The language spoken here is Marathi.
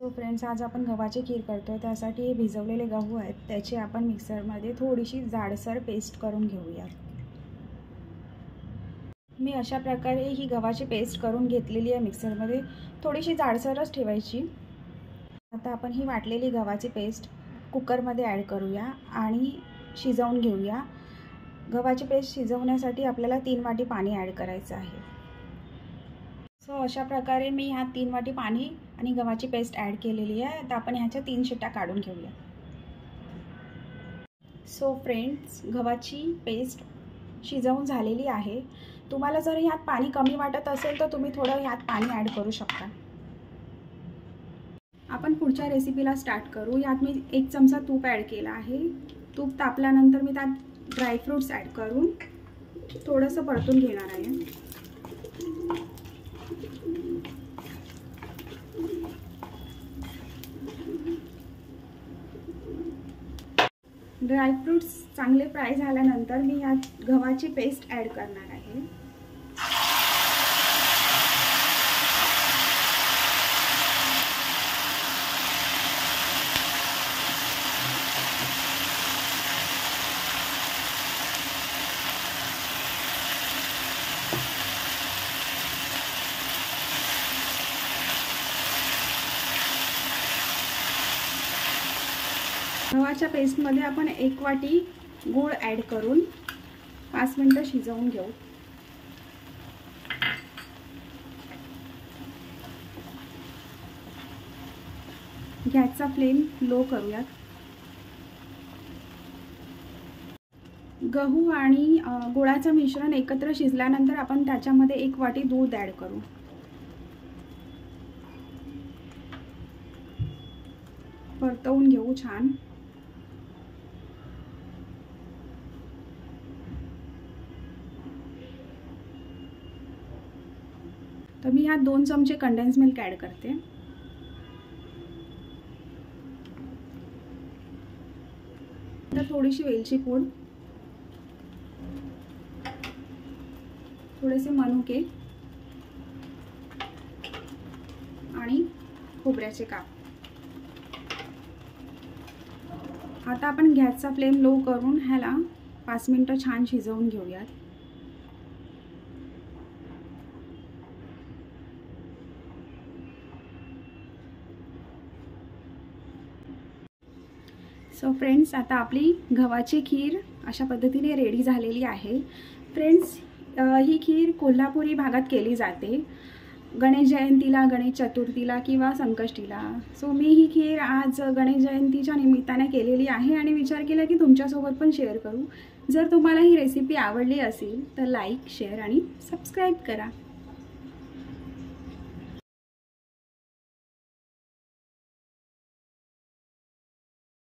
तो फ्रेंड्स, आज आपण गव्हाची खीर करतोय। त्यासाठी हे भिजवलेले गहू आहेत, त्याची आपण मिक्सरमध्ये थोडीशी जाडसर पेस्ट करून घेऊया। मी अशा प्रकारे ही गव्हाची पेस्ट करून घेतलेली आहे मिक्सरमध्ये। थोडीशी जाडसरच ठेवायची। आता आपण ही वाटलेली गव्हाची पेस्ट कुकरमध्ये ॲड करूया आणि शिजवून घेऊया। गव्हाची पेस्ट शिजवण्यासाठी आपल्याला 3 वाटी पाणी ॲड करायचं आहे। सो अशा प्रकारे मी ह्यात 3 वाटी पाणी आणि गव्हाची पेस्ट ॲड केलेली आहे। आता आपण ह्याच्या 3 शिट्ट्या काढून घेऊया। सो फ्रेंड्स, गव्हाची पेस्ट शिजवून झालेली आहे। तुम्हाला जर ह्यात पाणी कमी वाटत असेल तर तुम्ही थोडं ह्यात पाणी ॲड करू शकता। आपण पुढच्या रेसिपीला स्टार्ट करू। यात मी 1 चमचा तूप ॲड केला आहे। तूप तापल्यानंतर मी त्यात ड्रायफ्रूट्स ॲड करून थोडंसं परतून घेणार आहे। ड्रायफ्रूट्स चांगले फ्राय झाल्यानंतर मी यात गव्हाची पेस्ट ॲड करणार आहे। गव्हाच्या पेस्टमध्ये आपण 1 वाटी गूळ ॲड करून 5 मिनिटं शिजवून घेऊ। गॅसचा फ्लेम लो करूयात। गहू आणि गुळाचं मिश्रण एकत्र शिजल्यानंतर आपण त्याच्यामध्ये 1 वाटी दूध ॲड करू। परतवून घेऊ छान। तर मी ह्यात 2 चमचे कंडेन्स मिल्क ॲड करते। तर थोडीशी वेलची पूड, थोडेसे मनुके आणि खोबऱ्याचे काप। आता आपण गॅसचा फ्लेम लो करून ह्याला 5 मिनिटं छान शिजवून घेऊयात। सो फ्रेंड्स, आता आपली गव्हाची खीर अशा पद्धतीने रेडी झालेली आहे। फ्रेंड्स, ही खीर कोल्हापुरी भागात केली जाते गणेश जयंतीला, गणेश चतुर्थीला किंवा संकष्टीला। सो मी ही खीर आज गणेश जयंतीच्या निमित्ताने केलेली आहे आणि विचार केला की तुमच्यासोबत पण शेअर करू। जर तुम्हाला ही रेसिपी आवडली असेल तर लाईक, शेअर आणि सबस्क्राईब करा।